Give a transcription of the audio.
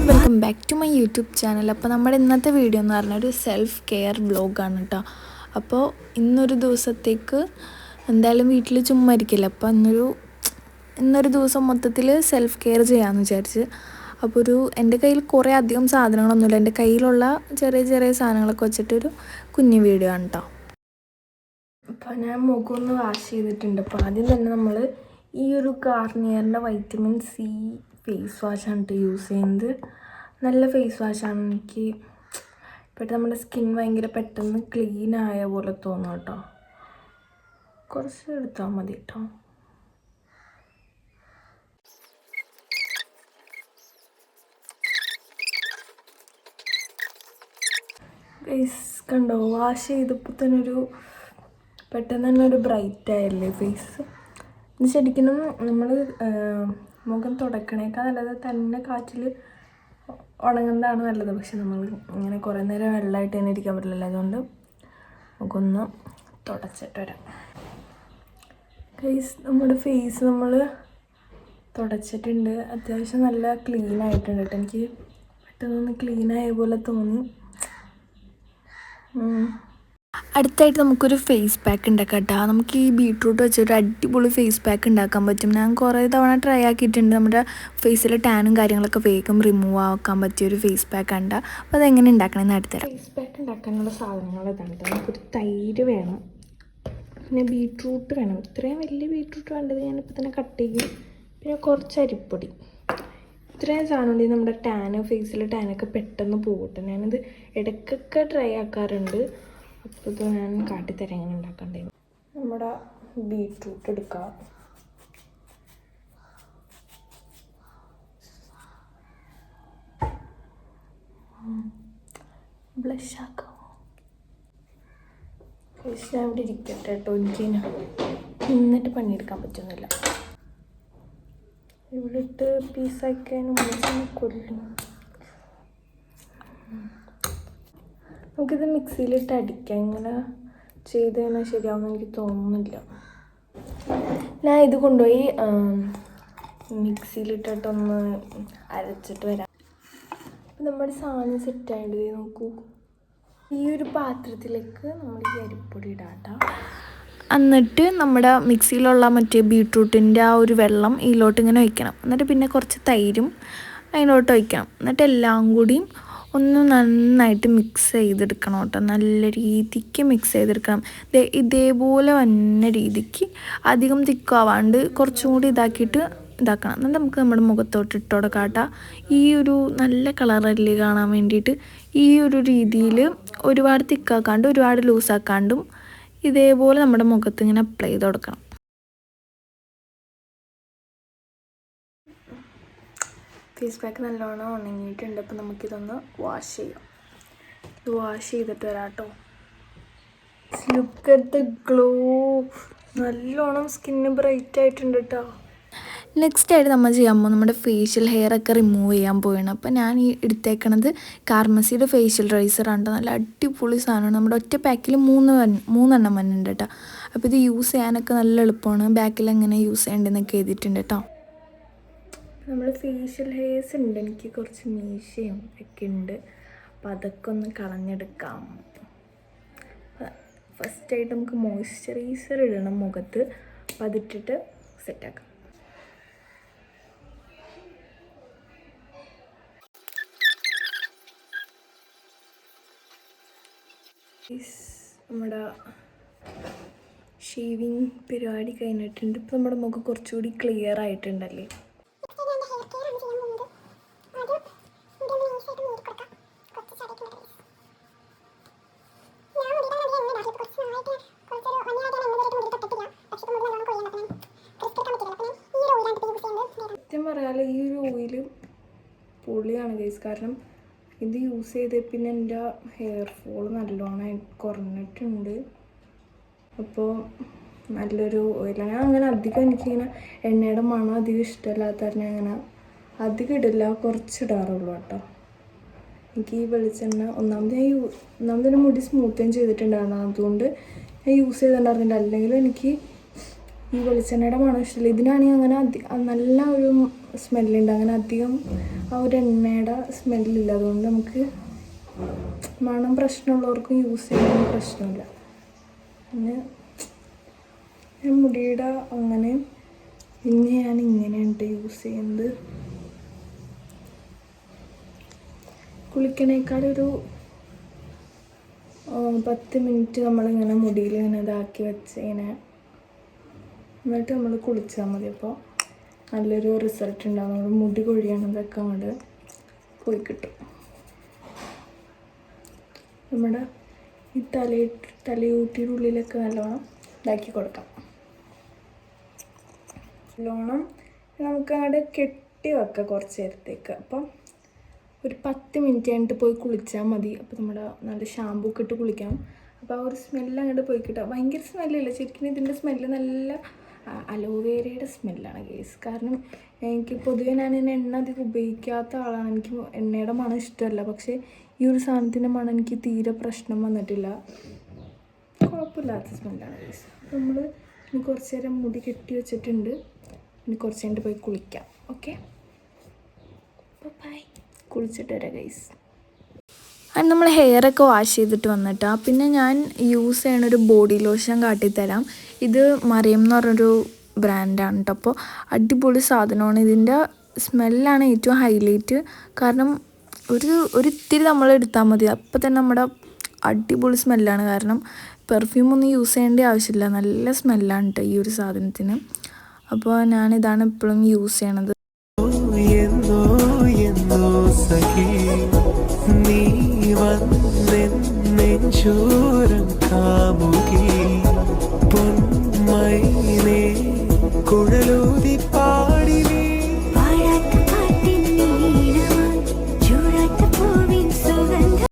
And welcome back to my YouTube channel. അപ്പോൾ നമ്മുടെ ഇന്നത്തെ വീഡിയോ എന്ന് പറഞ്ഞാൽ ഒരു സെൽഫ് കെയർ വ്ളോഗാണ് കേട്ടോ. അപ്പോൾ ഇന്നൊരു ദിവസത്തേക്ക് എന്തായാലും വീട്ടിൽ ചുമ്മാ ഇരിക്കില്ല. അപ്പോൾ ഇന്നൊരു ദിവസം മൊത്തത്തിൽ സെൽഫ് കെയർ ചെയ്യാമെന്ന് വിചാരിച്ച്. അപ്പോൾ എൻ്റെ കയ്യിൽ കുറേ അധികം സാധനങ്ങളൊന്നുമില്ല. എൻ്റെ കയ്യിലുള്ള ചെറിയ ചെറിയ സാധനങ്ങളൊക്കെ വെച്ചിട്ടൊരു കുഞ്ഞു വീഡിയോ ആണ് കേട്ടോ. അപ്പോൾ ഞാൻ മുഖം ഒന്ന് വാഷ് ചെയ്തിട്ടുണ്ട്. അപ്പോൾ ആദ്യം തന്നെ നമ്മൾ ഈ ഒരു ഗാർണിയറിൻ്റെ വൈറ്റമിൻ സി ഫേസ് വാഷാണ് യൂസ് ചെയ്യുന്നത്. നല്ല ഫേസ് വാഷാണ്. എനിക്ക് പെട്ടെന്ന് നമ്മുടെ സ്കിൻ ഭയങ്കര പെട്ടെന്ന് ക്ലീൻ ആയ പോലെ തോന്നും കേട്ടോ. കുറച്ച് എടുത്താൽ മതി കേട്ടോ. ഫേസ് കണ്ടോ, വാഷ് ചെയ്തപ്പോൾ തന്നെ പെട്ടെന്ന് തന്നെ ഒരു ബ്രൈറ്റ് ആയല്ലേ ഫേസ്. ഇത് ശരിക്കും നമ്മൾ മുഖം തുടക്കണേക്കാൾ നല്ലത് തന്നെ കാറ്റിൽ ഉണങ്ങുന്നതാണ് നല്ലത്. പക്ഷെ നമ്മൾ ഇങ്ങനെ കുറേ നേരം വെള്ളമായിട്ട് തന്നെ ഇരിക്കാൻ പറ്റില്ലല്ലോ. അതുകൊണ്ട് നമുക്കൊന്ന് തുടച്ചിട്ട് വരാം. നമ്മുടെ ഫേസ് നമ്മൾ തുടച്ചിട്ടുണ്ട്. അത്യാവശ്യം നല്ല ക്ലീൻ ആയിട്ടുണ്ട് കേട്ടോ. എനിക്ക് പെട്ടെന്നൊന്ന് ക്ലീൻ ആയ പോലെ തോന്നി. അടുത്തായിട്ട് നമുക്കൊരു ഫേസ് പാക്ക് ഉണ്ടാക്കാം കേട്ടോ. നമുക്ക് ഈ ബീട്രൂട്ട് വെച്ചൊരു അടിപൊളി ഫേസ് പാക്ക് ഉണ്ടാക്കാൻ പറ്റും. ഞാൻ കുറേ തവണ ട്രൈ ആക്കിയിട്ടുണ്ട്. നമ്മുടെ ഫേസിലെ ടാനും കാര്യങ്ങളൊക്കെ വേഗം റിമൂവ് ആക്കാൻ പറ്റിയൊരു ഫേസ് പാക്ക് ഉണ്ട്. അപ്പോൾ അതെങ്ങനെ ഉണ്ടാക്കണമെന്ന് അടുത്തരാം. ഫേസ് പാക്ക് ഉണ്ടാക്കാനുള്ള സാധനങ്ങൾ ഇതാണ്. നമുക്കൊരു തൈര് വേണം, പിന്നെ ബീട്രൂട്ട് വേണം. ഇത്രയും വലിയ ബീട്രൂട്ട് വേണ്ടത് ഞാനിപ്പോൾ തന്നെ കട്ട് ചെയ്യും. പിന്നെ കുറച്ച് അരിപ്പൊടി. ഇത്രയും സാധനം ഉണ്ടെങ്കിൽ നമ്മുടെ ഫേസിലെ ടാനൊക്കെ പെട്ടെന്ന് പോകട്ടെ. ഞാനിത് ഇടയ്ക്കൊക്കെ ട്രൈ ആക്കാറുണ്ട്. അപ്പോൾ ഇത് ഞാൻ കാട്ടിത്തരാം എങ്ങനെ ഉണ്ടാക്കണ്ടേ. നമ്മുടെ ബീട്രൂട്ട് എടുക്കാം. ബ്ലഷ് ആക്കാം. ഞാൻ ഇവിടെ ഇരിക്കട്ടെ കേട്ടോ. എനിക്ക് നിന്നിട്ട് പണിയെടുക്കാൻ പറ്റുന്നില്ല. ഇവിടെ ഇട്ട് പീസാക്കാനും കൊല്ലും. നമുക്കിത് മിക്സിയിലിട്ട് അടിക്കാം. ഇങ്ങനെ ചെയ്ത് കഴിഞ്ഞാൽ ശരിയാവുമെന്ന് എനിക്ക് തോന്നുന്നില്ല. ഞാൻ ഇത് കൊണ്ടുപോയി മിക്സിയിലിട്ടിട്ടൊന്ന് അരച്ചിട്ട് വരാം. അപ്പം നമ്മുടെ സാധനം സെറ്റായിട്ട് നോക്കൂ. ഈ ഒരു പാത്രത്തിലേക്ക് നമ്മൾ ഈ അരിപ്പൊടി ഇടാം. എന്നിട്ട് നമ്മുടെ മിക്സിയിലുള്ള മറ്റേ ബീട്രൂട്ടിൻ്റെ ആ ഒരു വെള്ളം ഇതിലോട്ട് ഇങ്ങനെ ഒഴിക്കണം. എന്നിട്ട് പിന്നെ കുറച്ച് തൈരും അതിലോട്ട് ഒഴിക്കണം. എന്നിട്ട് എല്ലാം കൂടിയും ഒന്ന് നന്നായിട്ട് മിക്സ് ചെയ്തെടുക്കണം കേട്ടോ. നല്ല രീതിക്ക് മിക്സ് ചെയ്തെടുക്കണം. ഇതേപോലെ വന്ന രീതിക്ക് അധികം തിക്കാവാണ്ട് കുറച്ചും കൂടി ഇതാക്കണം. എന്നിട്ട് നമുക്ക് നമ്മുടെ മുഖത്തോട്ട് ഇട്ടുകൊടുക്കാം. ഈ ഒരു നല്ല കളറല്ലേ കാണാൻ വേണ്ടിയിട്ട് ഈ ഒരു രീതിയിൽ ഒരുപാട് തിക്കാക്കാണ്ടും ഒരുപാട് ലൂസാക്കാണ്ടും ഇതേപോലെ നമ്മുടെ മുഖത്ത് ഇങ്ങനെ അപ്ലൈ ചെയ്ത് കൊടുക്കണം. ഫേസ് പാക്ക് നല്ലോണം ഉണങ്ങിയിട്ടുണ്ട്. അപ്പോൾ നമുക്കിതൊന്ന് വാഷ് ചെയ്യാം. ഇത് വാഷ് ചെയ്തിട്ട് വരാം കേട്ടോ. Look at the glow. നല്ലോണം സ്കിന്ന് ബ്രൈറ്റ് ആയിട്ടുണ്ട് കേട്ടോ. നെക്സ്റ്റ് ആയിട്ട് നമ്മൾ ചെയ്യാൻ പോകും നമ്മുടെ ഫേഷ്യൽ ഹെയർ ഒക്കെ റിമൂവ് ചെയ്യാൻ പോവുകയാണ്. അപ്പോൾ ഞാൻ ഈ എടുത്തേക്കണത് കാർമസിയുടെ ഫേഷ്യൽ റൈസറാണ്. നല്ല അടിപൊളി സാധനമാണ്. നമ്മുടെ ഒറ്റ പാക്കിൽ മൂന്നെണ്ണം വന്നിട്ടുണ്ട് കേട്ടോ. അപ്പോൾ ഇത് യൂസ് ചെയ്യാനൊക്കെ നല്ല എളുപ്പമാണ്. ബാക്കിൽ എങ്ങനെ യൂസ് ചെയ്യേണ്ടതെന്നൊക്കെ എഴുതിയിട്ടുണ്ട് കേട്ടോ. നമ്മൾ ഫേഷ്യൽ ഹെയർസ് ഉണ്ട്. എനിക്ക് കുറച്ച് മീശയും ഒക്കെ ഉണ്ട്. അപ്പോൾ അതൊക്കെ ഒന്ന് കളഞ്ഞെടുക്കാം. ഫസ്റ്റായിട്ട് നമുക്ക് മോയ്സ്ചറൈസർ ഇടണം മുഖത്ത്. അപ്പോൾ അതിട്ടിട്ട് സെറ്റാക്കാം. നമ്മുടെ ഷേവിങ് പരിപാടി കഴിഞ്ഞിട്ടുണ്ട്. ഇപ്പോൾ നമ്മുടെ മുഖം കുറച്ചുകൂടി ക്ലിയർ ആയിട്ടുണ്ടല്ലേ. സത്യം പറയാലോ ഈ ഒരു ഓയിൽ പൊളിയാണ് ഗൈസ്. കാരണം ഇത് യൂസ് ചെയ്ത് പിന്നെ എൻ്റെ ഹെയർ ഫോൾ നല്ലോണം കുറഞ്ഞിട്ടുണ്ട്. അപ്പോൾ നല്ലൊരു ഓയിലാണ്. ഞാൻ അങ്ങനെ അധികം എനിക്കിങ്ങനെ എണ്ണയുടെ മണം അധികം ഇഷ്ടമല്ലാത്ത കാരണം അങ്ങനെ അധികം ഇടില്ല, കുറച്ചിടാറുള്ളൂ കേട്ടോ. എനിക്ക് ഈ വെളിച്ചെണ്ണ ഒന്നാമത് മുടി സ്മൂത്തും ചെയ്തിട്ടുണ്ടായിരുന്നു. അതുകൊണ്ട് ഞാൻ യൂസ് ചെയ്തിട്ടുണ്ടായിരുന്നില്ല. അല്ലെങ്കിലും എനിക്ക് ഈ വെളിച്ചെണ്ണയുടെ മണം ഇഷ്ടമില്ല. ഇതിനാണെങ്കിൽ അങ്ങനെ നല്ല ഒരു സ്മെല്ലുണ്ട്. അങ്ങനെ അധികം ആ ഒരു എണ്ണയുടെ സ്മെല്ലില്ല. അതുകൊണ്ട് നമുക്ക് മണം പ്രശ്നമുള്ളവർക്കും യൂസ് ചെയ്യാൻ പ്രശ്നമില്ല. പിന്നെ മുടിയുടെ അങ്ങനെ പിന്നെ ഞാൻ ഇങ്ങനെയുണ്ട് യൂസ് ചെയ്യുന്നത്. കുളിക്കണേക്കാളൊരു 10 മിനിറ്റ് നമ്മളിങ്ങനെ മുടിയിൽ ഇങ്ങനെ ഇതാക്കി വെച്ച് ഇങ്ങനെ എന്നിട്ട് നമ്മൾ കുളിച്ചാൽ മതി. അപ്പോൾ നല്ലൊരു റിസൾട്ട് ഉണ്ടാകും. നമ്മൾ മുടി കൊഴിയണതൊക്കെ അങ്ങോട്ട് പോയി കിട്ടും. നമ്മുടെ ഈ തലയൂട്ടിയുടെ ഉള്ളിലൊക്കെ നല്ലോണം ഇതാക്കി കൊടുക്കാം. നല്ലോണം നമുക്ക് അങ്ങോട്ട് കെട്ടി വെക്കാം കുറച്ച് നേരത്തേക്ക്. അപ്പം ഒരു 10 മിനിറ്റ് കഴിഞ്ഞിട്ട് പോയി കുളിച്ചാൽ മതി. അപ്പോൾ നമ്മുടെ നല്ല ഷാമ്പൂ ഒക്കെ ഇട്ട് കുളിക്കാം. അപ്പോൾ ആ ഒരു സ്മെല്ല് അങ്ങോട്ട് പോയി കിട്ടുക. ഭയങ്കര സ്മെല്ലില്ല, ശരിക്കും ഇതിൻ്റെ സ്മെല്ല് നല്ല അലോവേരയുടെ സ്മെല്ലാണ് ഗൈസ്. കാരണം എനിക്ക് പൊതുവെ ഞാൻ എണ്ണ അധികം ഉപയോഗിക്കാത്ത ആളാണ്. എനിക്ക് എണ്ണയുടെ മണം ഇഷ്ടമല്ല. പക്ഷേ ഈ ഒരു സാധനത്തിൻ്റെ മണം എനിക്ക് തീരെ പ്രശ്നം വന്നിട്ടില്ല. കുഴപ്പമില്ലാത്ത സ്മെല്ലാണ് ഗൈസ്. അപ്പോൾ നമ്മൾ ഇനി കുറച്ച് നേരം മുടി കെട്ടി വെച്ചിട്ടുണ്ട്. ഇനി കുറച്ച് കഴിഞ്ഞിട്ട് പോയി കുളിക്കാം. Okay, bye. കുളിച്ചിട്ട് വരാം ഗൈസ്. അത് നമ്മൾ ഹെയറൊക്കെ വാഷ് ചെയ്തിട്ട് വന്നിട്ടാണ്. പിന്നെ ഞാൻ യൂസ് ചെയ്യണൊരു ബോഡി ലോഷൻ കാട്ടിത്തരാം. ഇത് മറിയം എന്ന് പറഞ്ഞൊരു ബ്രാൻഡാണ് കേട്ടോ. അപ്പോൾ അടിപൊളി സാധനമാണ്. ഇതിൻ്റെ സ്മെല്ലാണ് ഏറ്റവും ഹൈലൈറ്റ്. കാരണം ഒരു ഇത്തിരി നമ്മൾ എടുത്താൽ മതി, അപ്പോൾ തന്നെ നമ്മുടെ അടിപൊളി സ്മെല്ലാണ്. കാരണം പെർഫ്യൂമൊന്നും യൂസ് ചെയ്യേണ്ട ആവശ്യമില്ല. നല്ല സ്മെല്ലാണ് കേട്ടോ ഈ ഒരു സാധനത്തിന്. അപ്പോൾ ഞാനിതാണ് എപ്പോഴും യൂസ് ചെയ്യണത്. നീ വന്നെൻ നെഞ്ചോരം കാമുകി